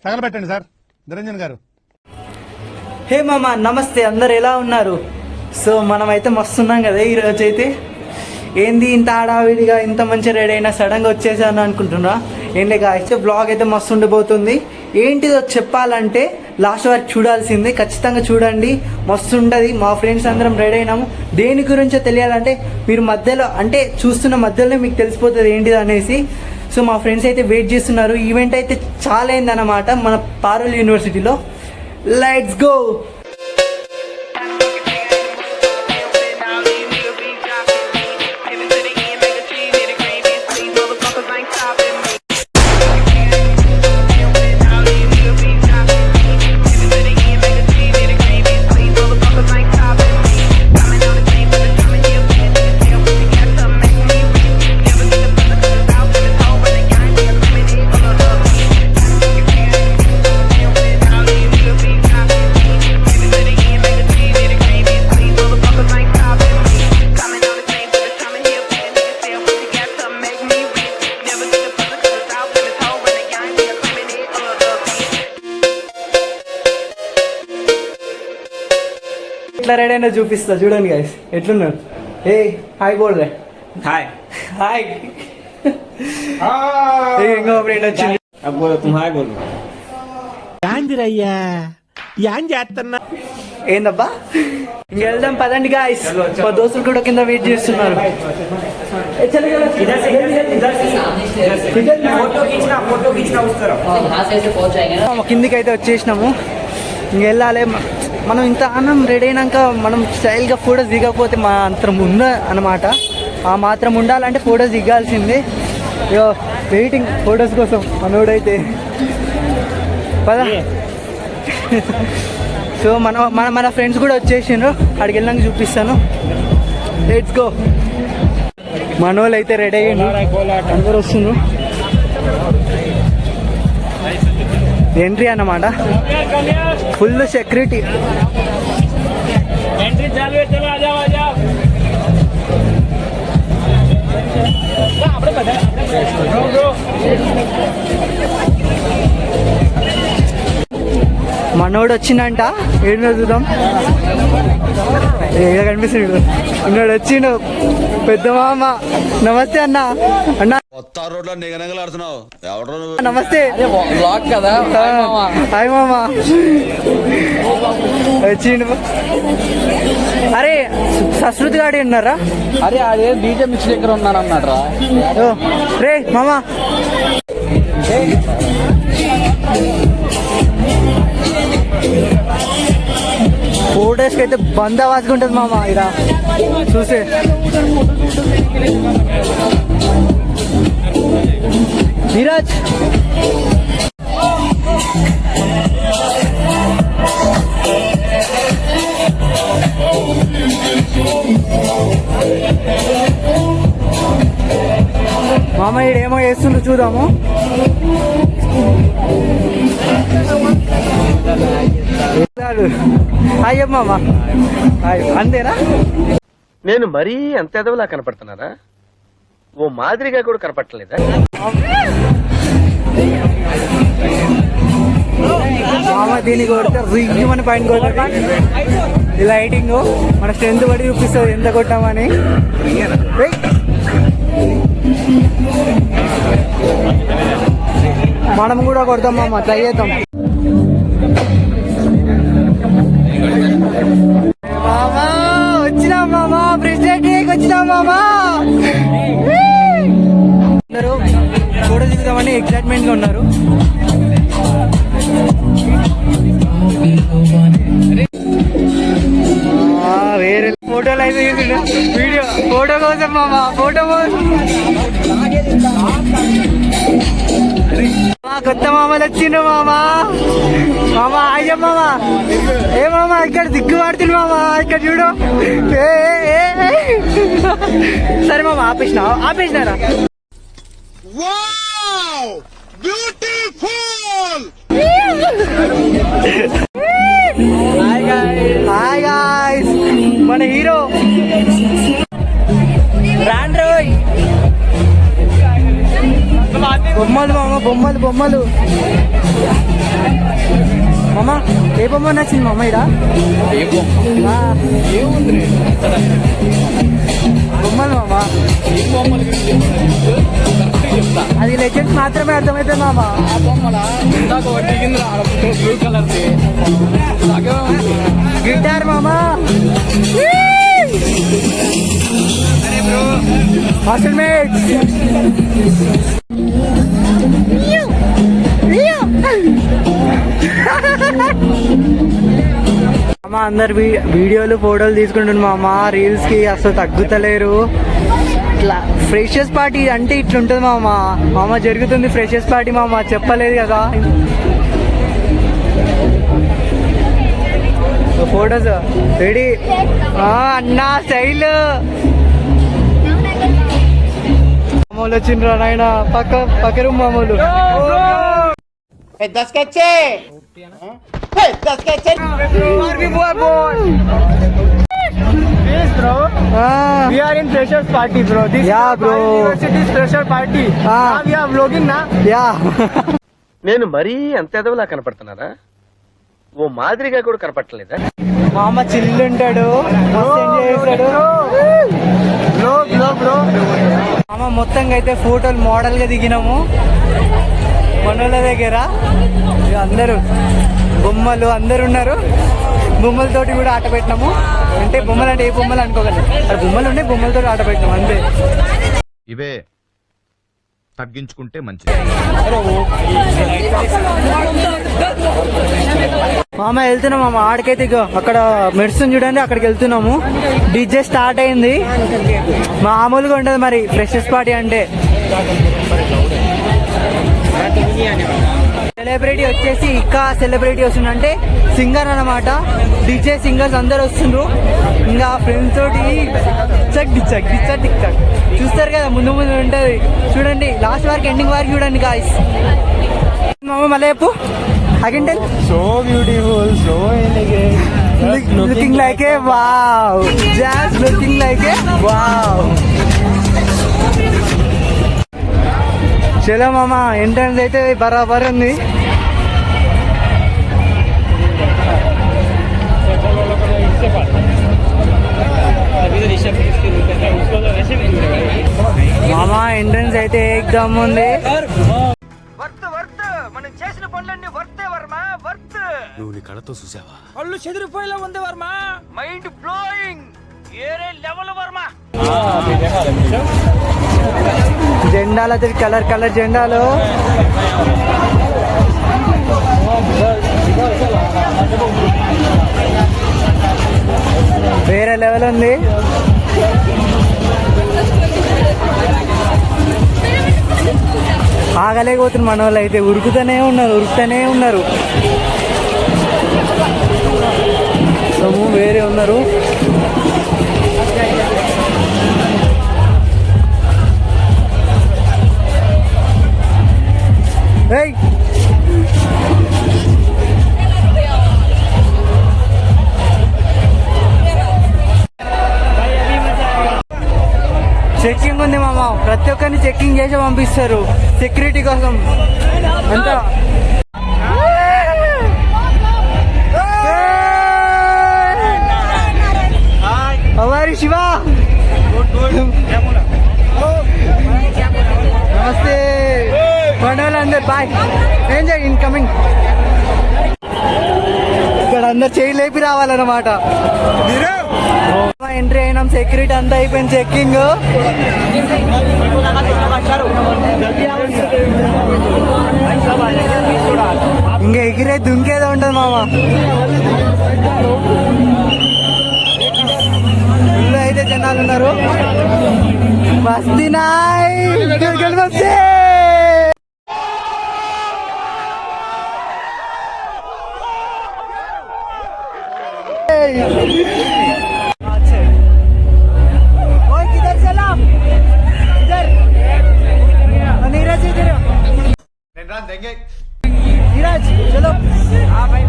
తగలబెట్టండి sir Niranjan గారు. హే మామ నమస్తే, అందరు ఎలా ఉన్నారు? సో మనమైతే మస్తున్నాం కదా ఈరోజు అయితే. ఏంది ఇంత హడావిడిగా ఇంత మంచి రెడీ అయినా సడన్గా వచ్చేసాను అనుకుంటున్నా. ఏం లేక అయితే బ్లాగ్ అయితే మస్తు ఉండిపోతుంది. ఏంటిదో చెప్పాలంటే లాస్ట్ వరకు చూడాల్సిందే, ఖచ్చితంగా చూడండి, మస్తు ఉంటుంది. మా ఫ్రెండ్స్ అందరం రెడీ అయినాము. దేని గురించో తెలియాలంటే మీరు మధ్యలో అంటే చూస్తున్న మధ్యలో మీకు తెలిసిపోతుంది ఏంటిది అనేసి. సో మా ఫ్రెండ్స్ అయితే వెయిట్ చేస్తున్నారు. ఈవెంట్ అయితే చాలా అయిందన్నమాట మన పారుల్ యూనివర్సిటీలో. Let's go. ఎట్లా రెడీ అయినా చూపిస్తా చూడండి గైస్ ఎట్లున్నారు. ఏ హాయ్ బోల్ రే. हाय హాయ్. ఇంకో ఫ్రెండ్ వచ్చింది. अब बोलो तुम हाय बोलो. ఏందబ్బా ఇంక వెళ్దాం పదండి గాయస్. మా దోస్తులు కూడా కింద వెయిట్ చేస్తున్నారు. కిందికి అయితే వచ్చేసినాము. ఇంక వెళ్ళాలి. మనం ఇంత అన్నం రెడీ అయినాక మనం స్టైల్గా ఫొటోస్ దిగకపోతే మా అంతరం ఉందా అన్నమాట. ఆ మాత్రం ఉండాలంటే ఫొటోస్ దిగాల్సిందే. ఇగో వెయిటింగ్ ఫొటోస్ కోసం మనోడైతే పదా. సో మన ఫ్రెండ్స్ కూడా వచ్చేసిండ్రు. అక్కడికి వెళ్ళాక చూపిస్తాను. Let's go. మనోళ్ళు అయితే రెడీ అయ్యిండు, అందరు వస్తుండ్రు. ఎంట్రీ అన్నమాట, ఫుల్ సెక్యూరిటీ. మనోడు వచ్చిందంట. ఏడునో చూద్దాం. ఏడ కనిపిస్తున్నాడు. ఉన్నాడు, వచ్చిండు పెద్ద మామ. నమస్తే అన్న. అన్న నమస్తే. హాయ్ మామ. వచ్చిండు. అరే సశ్రుతి గాడి ఉన్నారా? అరే అదే డీజే మిక్స్ దగ్గర ఉన్నాను అన్నాడు రా. రే మామ ఫోటోస్కి అయితే బందోబస్తుగా ఉంటుంది మామ. ఇలా చూసే నీరజ్ మామ ఈడేమో వేస్తుండ్రు చూద్దాము. అయ్యో మామ అంతేనా? నేను మరీ అంత ఎదవలా కనపడుతున్నారా? ఓ మాదిరిగా కూడా కనపడలేదా? మామ దీనికి కొడితే రియ్యమని పైన కొడుతుంది. ఈ లైటింగ్ మన స్ట్రెంత్ బట్టి చూపిస్తుంది ఎంత కొట్టామని. మనం కూడా కొడతాం మామ, ట్రై చేద్దాం. మామా వచ్చినాం మామా, ప్రెసిడెంట్ డేకి వచ్చినాం మామా. అందరూ ఫోటో దిగుదామని ఎక్సైట్మెంట్ గా ఉన్నారు. వేరే ఫోటోలు అయితే వీడియో ఫోటో కోసం మామా, ఫోటో కోసం. కొత్త మామలు వచ్చిండ్రు మామా. మామా అయ్యా మామా. ఏ మామా ఇక్కడ దిక్కు పడుతుంది మామా, ఇక్కడ చూడు. సరే మామా ఆపేసినారా? హాయ్ గాయ్స్, మన హీరో రాండ్రోయ్. బొమ్మలు మామ, బొమ్మలు బొమ్మలు మామ. ఏ బొమ్మ నచ్చింది మామ ఇడా? బొమ్మలు మామ, అది లెజెండ్స్ మాత్రమే అర్థమవుతుంది మామ. బ్లూ కలర్ గిటార్ మామ, హాస్టల్ మేట్స్. మామ అందరు వీడియోలు ఫోటోలు తీసుకుంటున్నారు మామ. రీల్స్ కి అసలు తగ్గుతలేరు. ఇట్లా ఫ్రెషర్స్ పార్టీ అంటే ఇట్లుంటుంది మామ. మామ జరుగుతుంది ఫ్రెషర్స్ పార్టీ మామ, చెప్పలేదు కదా. ఫోటోస్ రెడీ అన్నా స్టైల్. మామూలు వచ్చిండ్రా నాయన, పక్క రూమ్ మామూలు. We are in freshers party, bro. This Yeah, is bro. university's fresher party. Now we are vlogging na. Yeah నేను మరీ అంత ఎదవలా కనపడుతున్నారా? ఓ మాదిరిగా కూడా కనపడలేదా? మామ చిల్లు ఉంటాడు, మస్తు ఎంజాయ్ చేస్తాడు. Bro. మామ మొత్తంగా అయితే ఫోటోలు మోడల్ గా దిగినాము మనోళ్ళ దగ్గర. ఇక అందరూ బొమ్మలు అందరు ఉన్నారు. బొమ్మలతోటి కూడా ఆట పెట్టినాము. అంటే బొమ్మలు అంటే ఏ బొమ్మలు అనుకోగలరు, అక్కడ బొమ్మలు ఉన్నాయి, బొమ్మలతో ఆట పెట్టినాము అంతే. ఇవే తగ్గించుకుంటే మంచిది. మామ వెళ్తున్నాం మామ ఆడికైతే. ఇక అక్కడ మెడిసిన్ చూడండి, అక్కడికి వెళ్తున్నాము. డీజే స్టార్ట్ అయింది. మామూలుగా ఉండదు మరి ఫ్రెషర్స్ పార్టీ అంటే. సెలబ్రిటీ వచ్చేసి ఇంకా సెలబ్రిటీ వస్తుందంటే సింగర్ అన్నమాట. డీజే సింగర్స్ అందరు వస్తుండ్రు. ఇంకా ఫ్రెండ్స్ తోటి టిక్ చూస్తారు కదా, ముందు ముందు ఉంటది చూడండి. లాస్ట్ వరకు ఎండింగ్ వరకు చూడండి గాయ్స్. మామ మళ్ళీ చెప్పు అగంటే. So beautiful, so elegant. Looking like ఏ వావ్, జస్ట్ లుకింగ్ లైక్ ఏ వావ్. చలో మామ, ఎంట్రన్స్ అయితే బరాబర్ ఉంది. మామ ఎంట్రన్స్ అయితే ఎగ్దమ్ ఉంది. మనం చేసిన పనులన్నీ వర్తే వర్మ, వర్త్. నువ్వు నీ కళ్ళతో చూసావా? పళ్ళు చెదిరిపోయేలా ఉంది వర్మ. మైండ్ బ్లోయింగ్, ఏరే లెవెల్ వర్మ. జెండాలు అయితే కలర్ కలర్ జెండాలు. వేరే లెవెల్ ఉంది. ఆగలేకపోతున్నారు మన వాళ్ళు అయితే. ఉరుకుతూనే ఉన్నారు. సొమ్ము వేరే ఉన్నారు. చెక్కింగ్ ఉంది మామ, ప్రతి ఒక్కరిని చెక్కింగ్ చేసి పంపిస్తారు సెక్యూరిటీ కోసం అంతా. హవారి శివ, నమస్తే పండుగలు అందరు. Bye, enjoy incoming. ఇక్కడ అందరు చేయి లేపి రావాలన్నమాట. ఎంట్రీ అయినాం, సెక్యూరిటీ అంతా అయిపోయింది చెక్కింగ్. ఇంకా ఎగిరే దుంకేదో ఉంటుంది మామ. ఇల్లు అయితే జనాలు ఉన్నారు. వస్తున్నాయి వస్తే नीरज चलो। हाँ भाई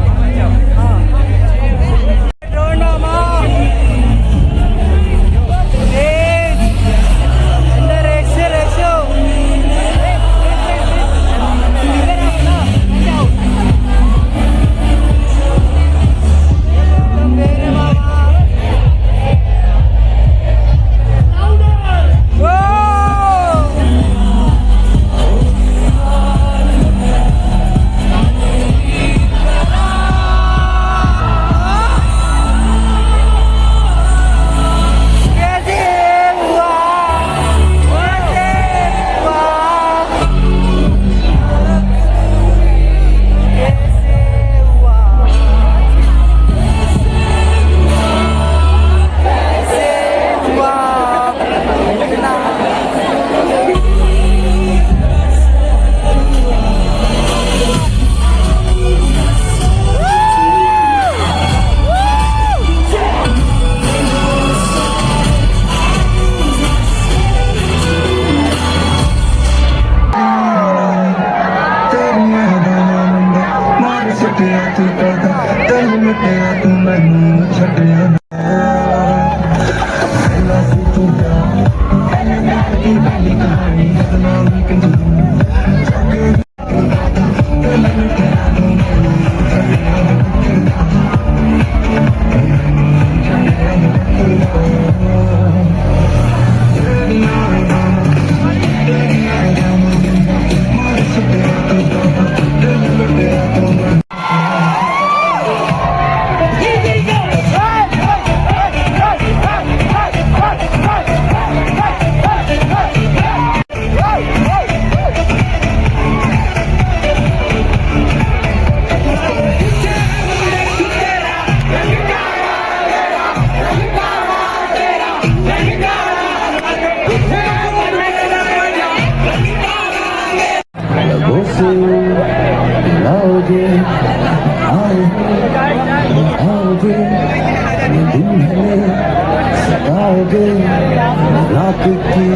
रात की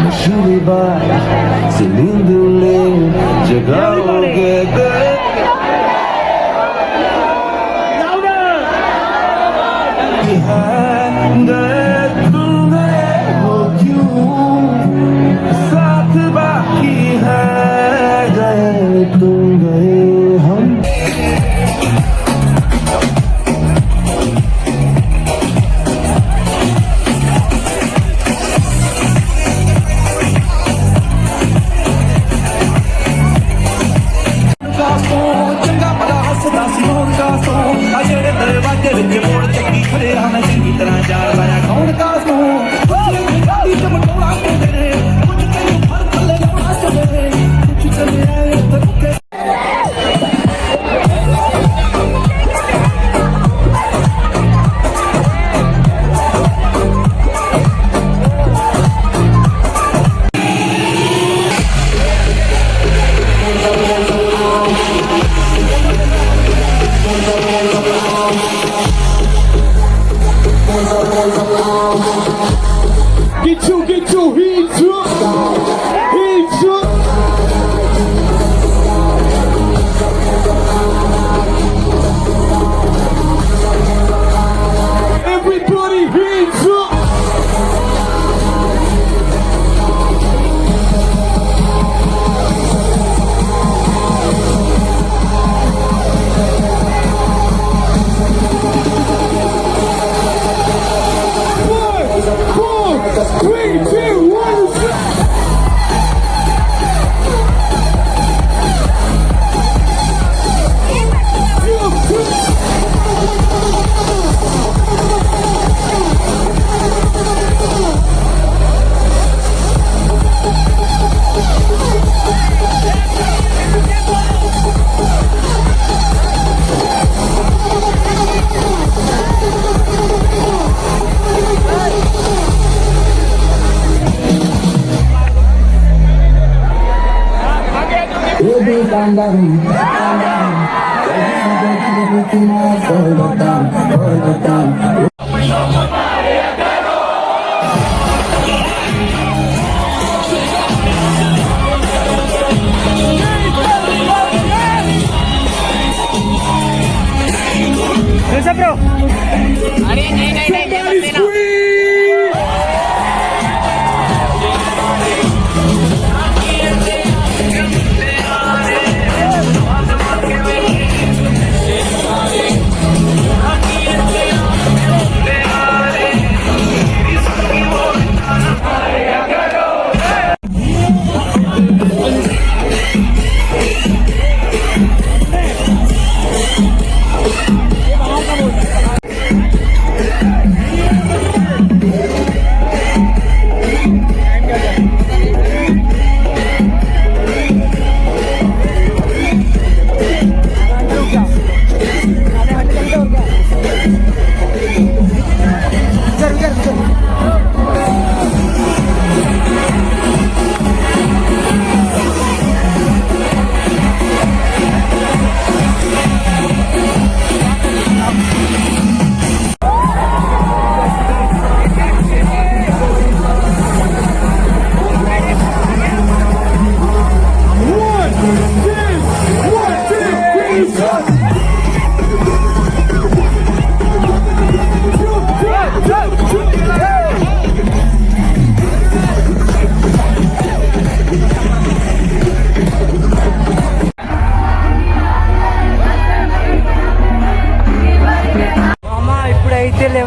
नशीली बात से नींद ले जगाओगे तुम हो क्यों साथ बाकी है गए तुम गए हम Get your hands up, hands up. Everybody hands up.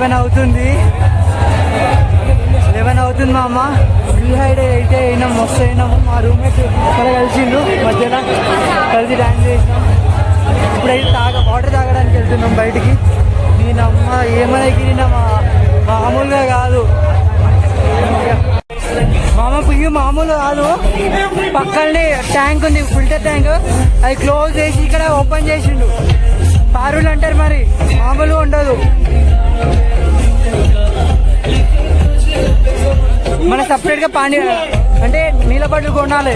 11 అవుతుంది మా అమ్మ. డీహైడ్రేట్ అయితే అయినాం, మస్తు అయినాము. మా రూమ్మేట్ ఇక్కడ కలిసిండు, మధ్యలో కలిసి డాన్స్ చేసినాం. ఇప్పుడైతే వాటర్ తాగడానికి వెళ్తున్నాం బయటికి. దీని అమ్మ ఏమైనా ఎగిరినా మామూలుగా కాదు మామ, పుయ్యి మామూలు కాదు. పక్కనే ట్యాంక్ ఉంది, ఫిల్టర్ ట్యాంక్, అది క్లోజ్ చేసి ఇక్కడ ఓపెన్ చేసిండు. పారులు అంటారు మరి, మామూలుగా ఉండదు. మన సపరేట్ గా పానీ అంటే నీళ్ళ బట్టలు కొనాలి.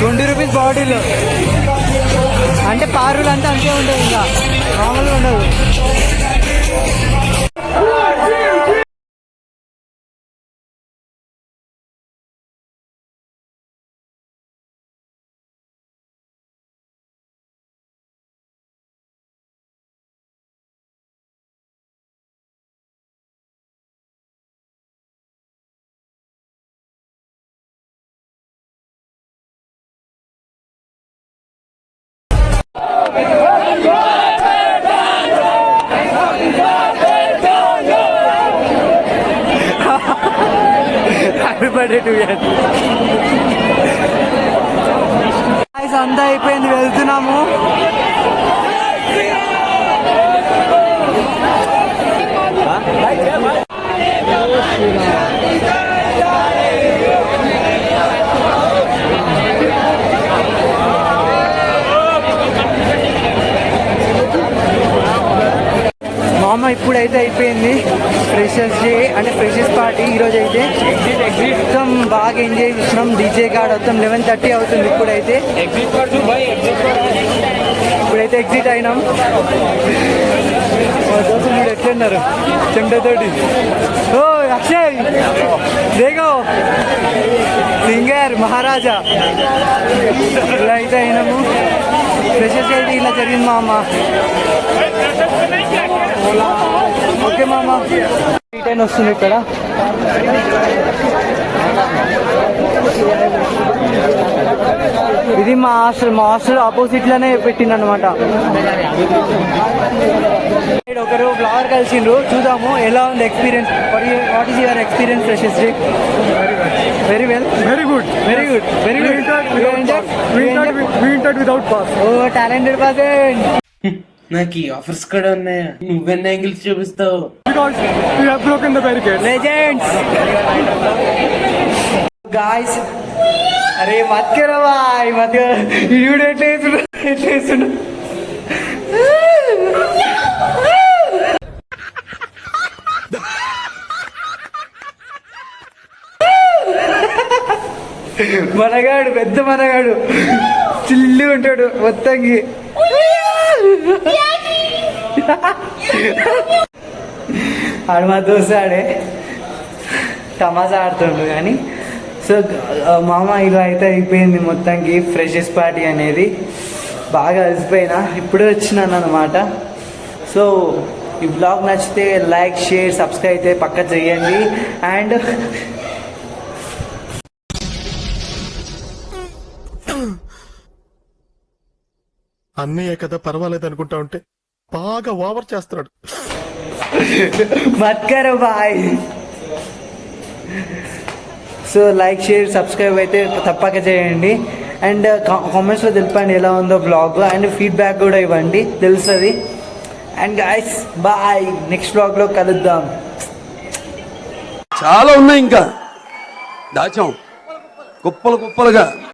20 రూపీస్ బాటిల్. అంటే పారులు అంతా అంతే ఉంటుంది, ఇంకా మామూలుగా ఉండదు. Happy birthday to you. అంతా అయిపోయింది, వెళ్తున్నాము. మామ ఇప్పుడైతే అయిపోయింది ఫ్రెషర్స్ డే, అంటే ఫ్రెషర్స్ పార్టీ ఈరోజు అయితే. మొత్తం బాగా ఎంజాయ్ చేసినాం. డీజే కార్డ్ మొత్తం 11:30 అవుతుంది. ఇప్పుడైతే ఎగ్జిట్ అయినాం. మా దోస్తు మీరు ఎట్లున్నారు చెంటతోటి? ఓ అక్షయ్ దేగో సింగర్ మహారాజా. ఇలా అయితే అయినాము. ఫ్రెషర్స్ అయితే ఇలా జరిగింది మా అమ్మ. ఓకే మామ, రిటర్న్ వస్తుంది ఇక్కడ. ఇది మా హాస్టల్ ఆపోజిట్ లోనే పెట్టింది అనమాట. ఒకరు బ్లాగర్ కలిసిండ్రు, చూద్దాము ఎలా ఉంది experience. What is your experience freshers day? Very well, very good, very good, very good. Without pass. Oh talented person. నాకు ఈ ఆఫర్స్ కూడా ఉన్నాయా? నువ్వెన్ని యాంగిల్స్ చూపిస్తావు? Legends guys. అరే మత్ కరో భాయ్, మత్ వీడియో ఎట్లేస్తున్నా. మనగాడు, పెద్ద మనగాడు, చిల్లి ఉంటాడు మొత్తంకి. ఆడు మా దోస్తాడే తమాషా ఆడుతుండు. కానీ సో మామ ఇలా అయితే అయిపోయింది మొత్తానికి ఫ్రెషర్స్ పార్టీ అనేది. బాగా అలసిపోయినా, ఇప్పుడే వచ్చినాను అనమాట. సో ఈ బ్లాగ్ నచ్చితే లైక్, షేర్, సబ్స్క్రైబ్ అయితే పక్క చేయండి. అండ్ అన్నయ్య కదా పర్వాలేదు అనుకుంటా ఉంటే బాగా ఓవర్ చేస్తున్నాడు. మత్ కరో భాయ్. సో లైక్, షేర్, సబ్స్క్రైబ్ అయితే తప్పక చేయండి. అండ్ కామెంట్స్లో తెలిపండి ఎలా ఉందో బ్లాగ్. అండ్ ఫీడ్బ్యాక్ కూడా ఇవ్వండి, తెలుస్తుంది. అండ్ గైస్ బాయ్, నెక్స్ట్ బ్లాగ్లో కలుద్దాం. చాలా ఉన్నాయి, ఇంకా దాచాం కుప్పలుగా.